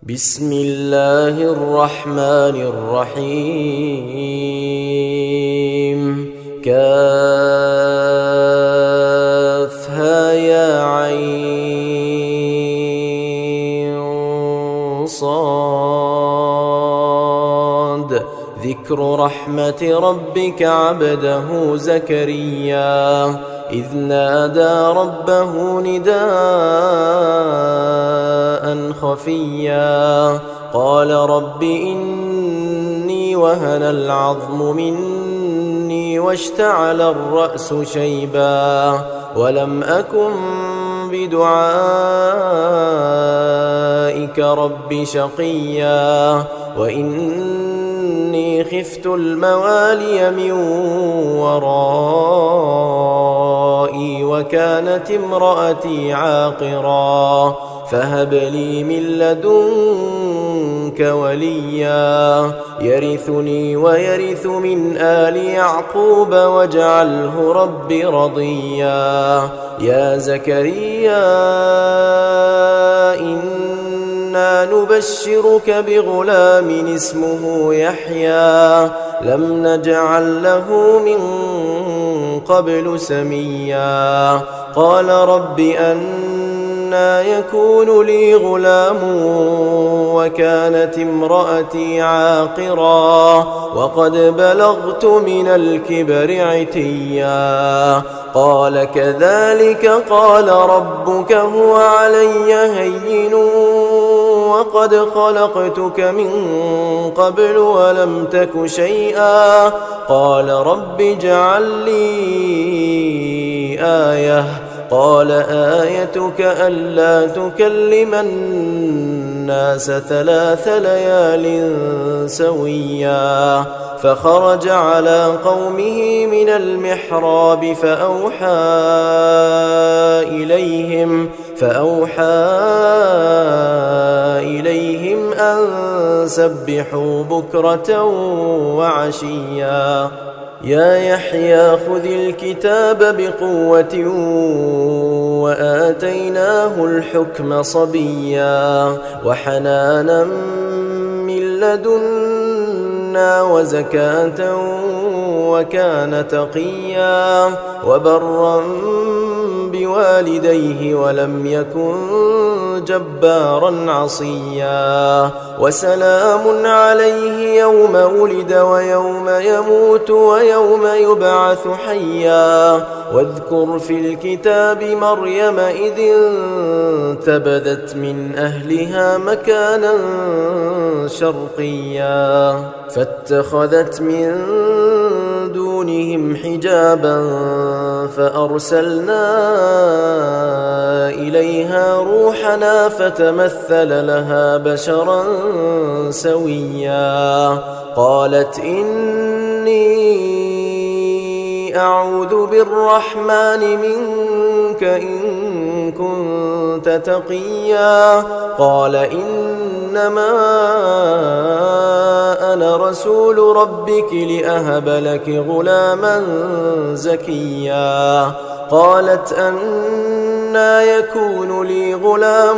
بسم الله الرحمن الرحيم كافها يا عين صاد ذكر رحمة ربك عبده زكريا إذ نادى ربه نداء خفيا قال رب إني وهن العظم مني واشتعل الرأس شيبا ولم أكن بدعائك رب شقيا وإني خفت الموالي من ورائي وكانت امرأتي عاقرا فهب لي من لدنك وليا يرثني ويرث من آل يعقوب واجعله رب رضيا يا زكريا إنا نبشرك بغلام اسمه يحيى لم نجعل له من قبل سميا قال رب أنى يكون لي غلام وكانت امرأتي عاقرا وقد بلغت من الكبر عتيا قال كذلك قال ربك هو علي هين وقد خلقتك من قبل ولم تك شيئا قال رب اجعل لي آية قال آيتك ألا تكلم الناس 3 ليال سويا فخرج على قومه من المحراب فأوحى إليهم أن سبحوا بكرة وعشيا يا يحيى خذ الكتاب بقوة وآتيناه الحكم صبيا وحنانا من لدنا وزكاة وكان تقيا وبرا بوالديه ولم يكن جبارا عصيا وسلام عليه يوم ولد ويوم يموت ويوم يبعث حيا واذكر في الكتاب مريم إذ انتبذت من أهلها مكانا شرقيا فاتخذت من دونهم حجابا فأرسلنا إليها روحنا فتمثل لها بشرا سويا قالت إني أعوذ بالرحمن منك إن كنت تقيا قال إنما أنا رسول ربك لأهب لك غلاما زكيا قالت أنى يكون لي غلام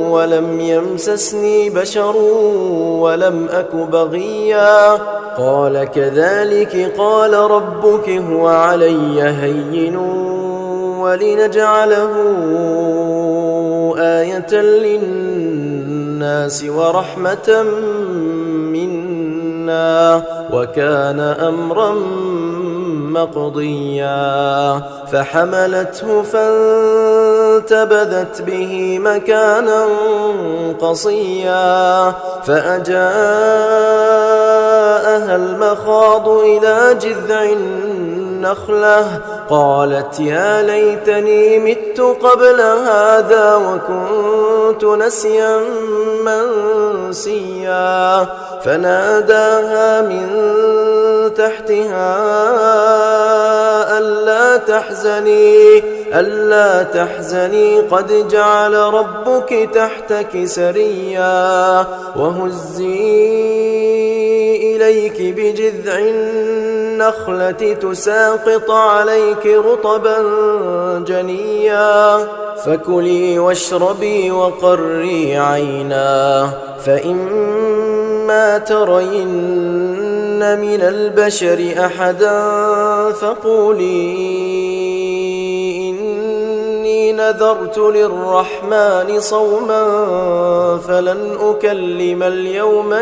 ولم يمسسني بشر ولم أك بغيا قال كذلك قال ربك هو علي هين ولنجعله آية للناس ورحمة منا وكان أمرا مقضيا فحملته فانتبذت به مكانا قصيا فأجاءها المخاض إلى جذع النخلة قالت يا ليتني مت قبل هذا وكنت نسيا منسيا فناداها من تحتها ألا تحزني قد جعل ربك تحتك سريا وهزي إليك بجذع النخلة تساقط عليك رطبا جنيا فكلي واشربي وقري عينا فإما ترين من البشر أحدا فقولي إني نذرت للرحمن صوما فلن أكلم اليوم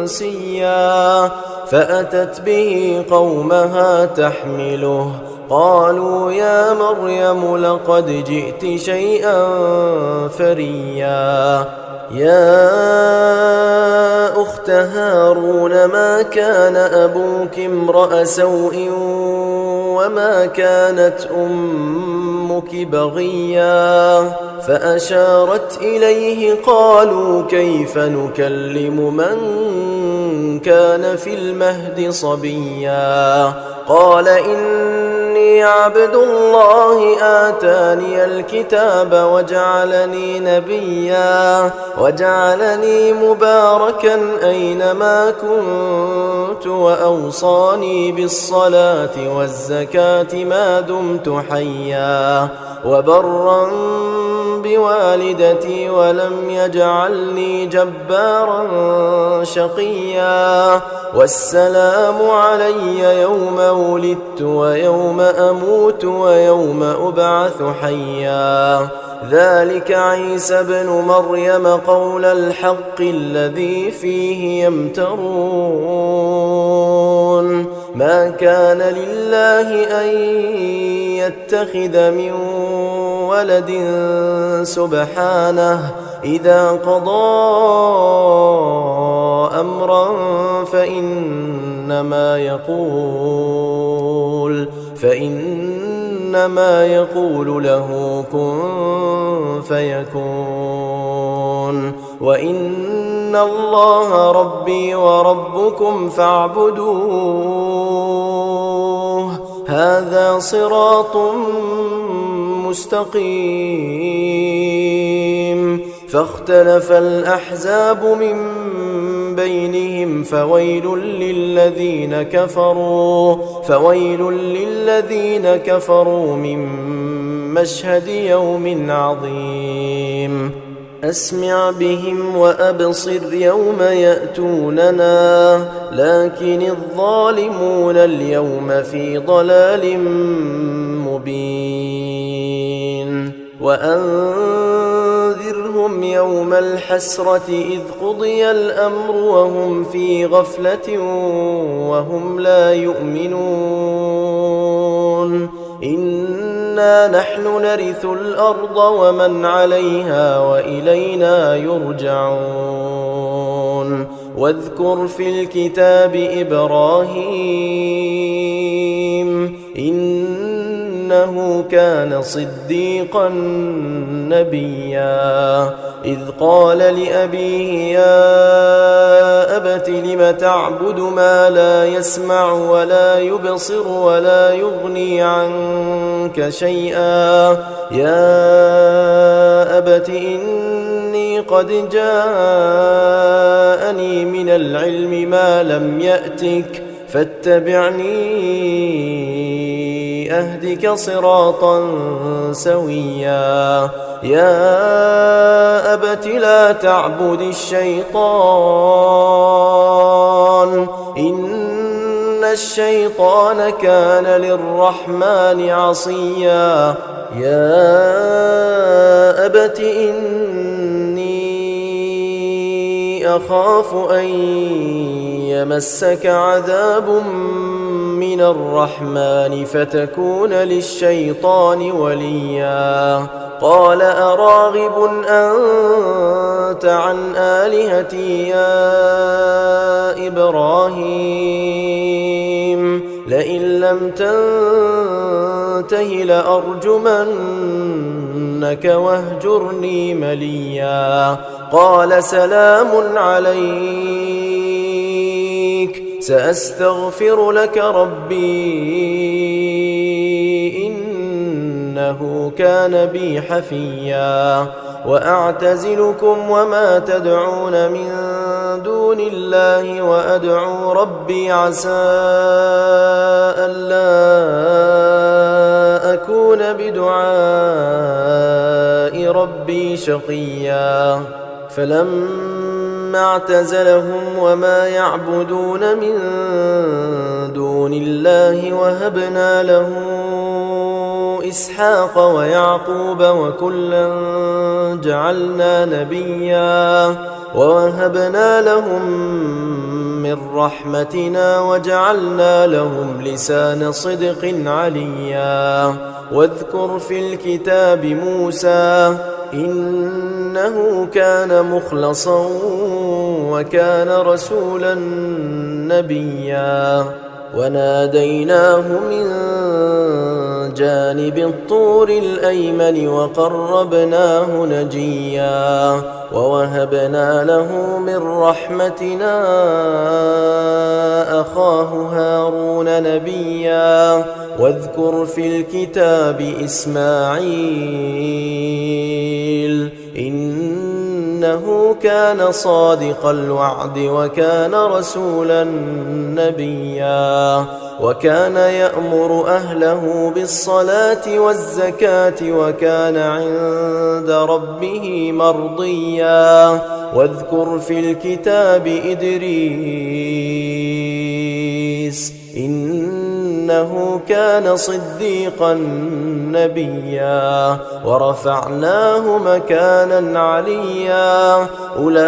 إنسيا فأتت به قومها تحمله قالوا يا مريم لقد جئت شيئا فريا يا أخت هارون ما كان أبوك امرأ سوء وما كانت أمك بغيا فأشارت إليه قالوا كيف نكلم من كان في المهد صبيا قال إني عبد الله آتاني الكتاب وجعلني نبيا وجعلني مباركا أينما كنت وأوصاني بالصلاة والزكاة ما دمت حيا وبرا بوالدتي ولم يجعلني جبارا شقيا والسلام علي يوم ولدت ويوم أموت ويوم أبعث حيا ذلك عيسى بن مريم قول الحق الذي فيه يمترون ما كان لله أن يتخذ من ولد سبحانه إذا قضى أمرا فإنما يقول له كن فيكون وإن الله ربي وربكم فاعبدوه هذا صراط مستقيم فاختلف الأحزاب من بينهم فويل للذين كفروا من مشهد يوم عظيم أسمع بهم وأبصر يوم يأتوننا لكن الظالمون اليوم في ضلال مبين وأنذرهم يوم الحسرة إذ قضي الأمر وهم في غفلة وهم لا يؤمنون إنا نحن نرث الأرض ومن عليها وإلينا يرجعون واذكر في الكتاب إبراهيم إنه كان صديقا نبيا إذ قال لأبيه يا أبت لم تعبد ما لا يسمع ولا يبصر ولا يغني عنك شيئا يا أبت إني قد جاءني من العلم ما لم يأتك فاتبعني أهدك صراطا سويا يا أبت لا تعبد الشيطان إن الشيطان كان للرحمن عصيا يا أبت إني أخاف أن يمسك عذاب من الرحمن فتكون للشيطان وليا قال أراغب أنت عن آلهتي يا إبراهيم لئن لم تنته لأرجمنك واهجرني مليا قال سلام عليك سأستغفر لك ربي إنه كان بي حفيا وأعتزلكم وما تدعون من دون الله وأدعو ربي عسى ألا أكون بدعاء ربي شقيا فلما اعتزلهم وما يعبدون من دون الله وهبنا له إسحاق ويعقوب وكلا جعلنا نبيا ووهبنا لهم من رحمتنا وجعلنا لهم لسان صدق عليا واذكر في الكتاب موسى إنه كان مخلصا وكان رسولا نبيا وناديناه من جانب الطور الأيمن وقربناه نجيا ووهبنا له من رحمتنا أخاه هارون نبيا واذكر في الكتاب إسماعيل إنه كان صادق الوعد وكان رسولا نبيا وكان يأمر أهله بالصلاة والزكاة وكان عند ربه مرضيا واذكر في الكتاب إدريس إنه كان صديقا نبيا ورفعناه مكانا عليا أولئك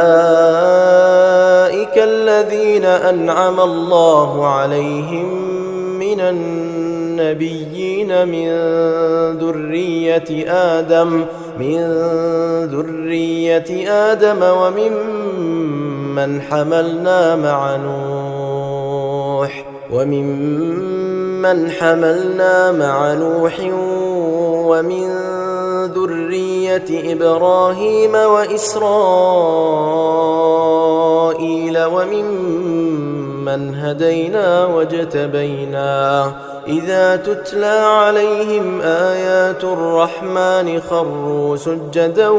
الذين أنعم الله عليهم من النبيين من ذرية آدم وممن حملنا مع نوح ومن ذرية إبراهيم وإسرائيل وممن هدينا واجتبينا إذا تتلى عليهم آيات الرحمن خروا سجدا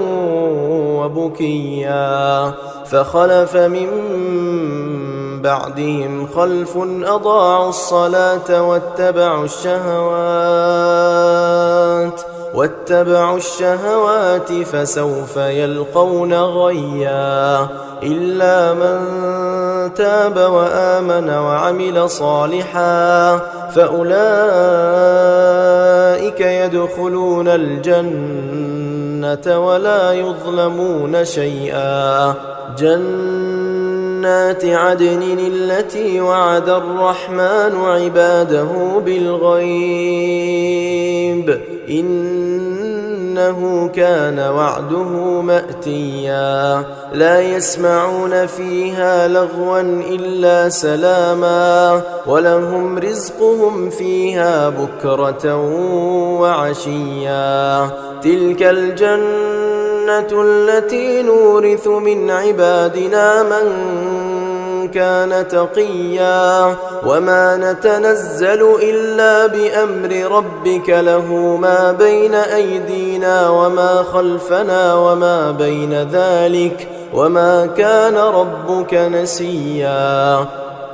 وبكيا فخلف من بعدهم خلف أضاعوا الصلاة واتبعوا الشهوات فسوف يلقون غيا إلا من تاب وآمن وعمل صالحا فأولئك يدخلون الجنة ولا يظلمون شيئا جنات عدن التي وعد الرحمن عباده بالغيب إنه كان وعده مأتيا لا يسمعون فيها لغوا إلا سلاما ولهم رزقهم فيها بكرة وعشيا تلك الجنة التي نورث من عبادنا من كان تقيا وما نتنزل إلا بأمر ربك له ما بين أيدينا وما خلفنا وما بين ذلك وما كان ربك نسيا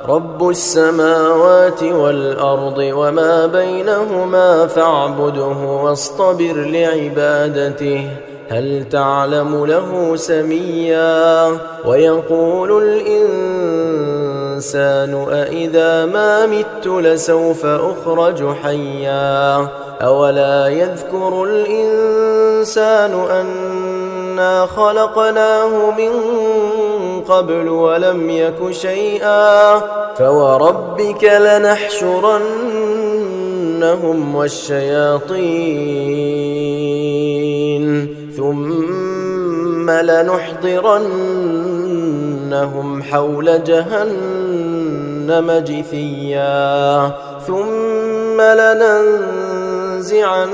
رب السماوات والأرض وما بينهما فاعبده واصطبر لعبادته هل تعلم له سميا ويقول الإنسان أإذا ما مت لسوف أخرج حيا أولا يذكر الإنسان أنا خلقناه من قبل ولم يك شيئا فوربك لنحشرنهم والشياطين ثم لنحضرنهم حول جهنم جثيا ثم لننزعن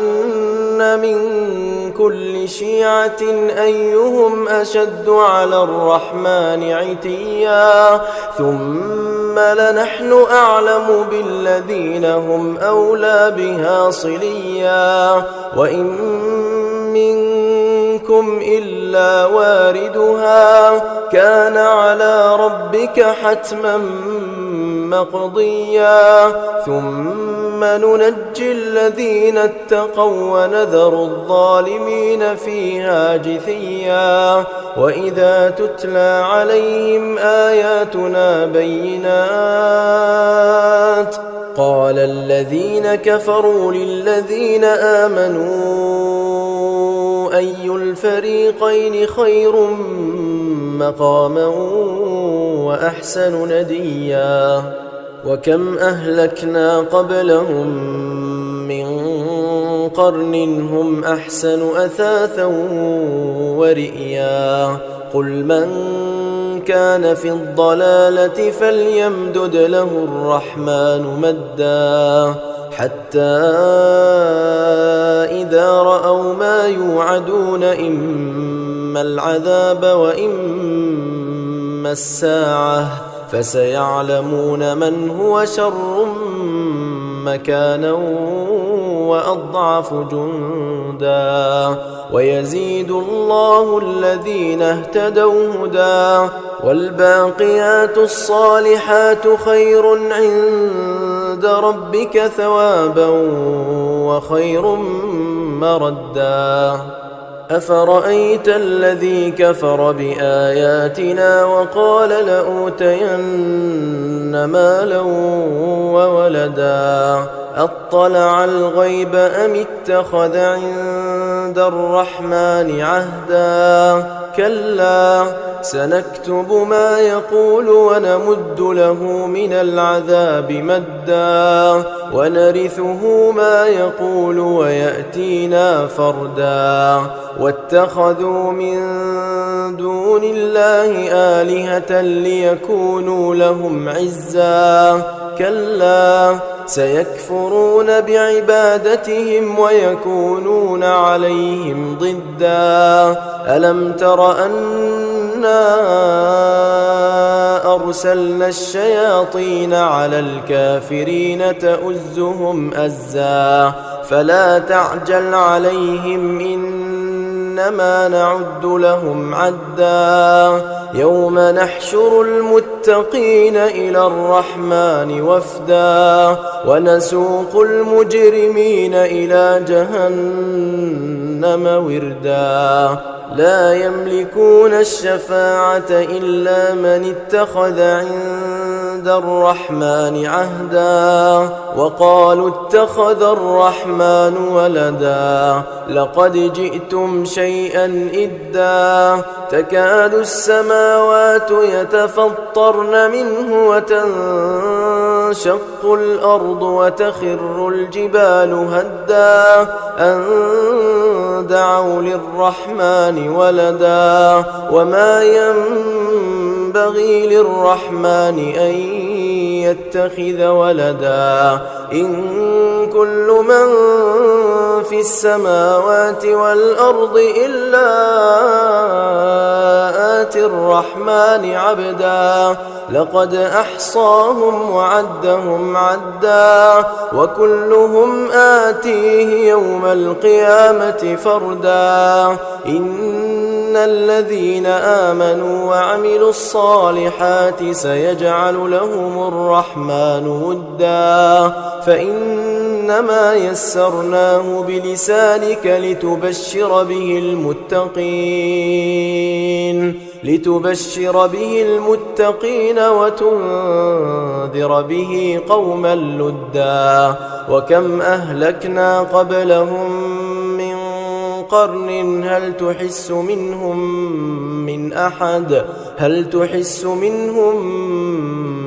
من كل شيعة أيهم أشد على الرحمن عتيا ثم لنحن أعلم بالذين هم أولى بها صليا وإن منكم إلا واردها كان على ربك حتما مقضيا ثم ننجي الذين اتقوا ونذر الظالمين فيها جثيا وإذا تتلى عليهم آياتنا بينات قال الذين كفروا للذين آمنوا أي الفريقين خير مقاما وأحسن نديا وكم أهلكنا قبلهم من قرن هم أحسن أثاثا ورئيا قل من كان في الضلالة فليمدد له الرحمن مدا حتى إذا رأوا ما يوعدون إما العذاب وإما الساعة فسيعلمون من هو شر مكانا وأضعف جندا ويزيد الله الذين اهتدوا هدى والباقيات الصالحات خير عند ربك ثوابا وخير مردا أفرأيت الذي كفر بآياتنا وقال لأوتين مالا وولدا أطلع الغيب أم اتخذ عند الرحمن عهدا كلا سنكتب ما يقول ونمد له من العذاب مدا ونرثه ما يقول ويأتينا فردا واتخذوا من دون الله آلهة ليكونوا لهم عزا كلا سيكفرون بعبادتهم ويكونون عليهم ضدا ألم تر أنا أرسلنا الشياطين على الكافرين تؤزهم أزا فلا تعجل عليهم إنما نعد لهم عدا يوم نحشر المتقين إلى الرحمن وفدا ونسوق المجرمين إلى جهنم وردا لا يملكون الشفاعة إلا من اتخذ عند الرحمن عهدا وقالوا اتخذ الرحمن ولدا لقد جئتم شيئا إدا تكاد السماوات يتفطرن منه وتنشق الأرض وتخر الجبال هدا أن دعوا للرحمن ولدا وما ينبغي للرحمن أن يتخذ ولدا إن كل من في السماوات والأرض إلا آتي الرحمن عبدا لقد أحصاهم وعدهم عدا وكلهم آتيه يوم القيامة فردا إن الذين آمنوا وعملوا الصالحات سيجعل لهم الرحمن ودا فإنما يسرناه بلسانك لتبشر به المتقين وتنذر به قوما لدا وكم أهلكنا قبلهم من قرن هل تحس منهم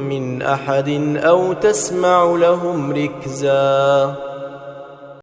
من أحد أو تسمع لهم ركزا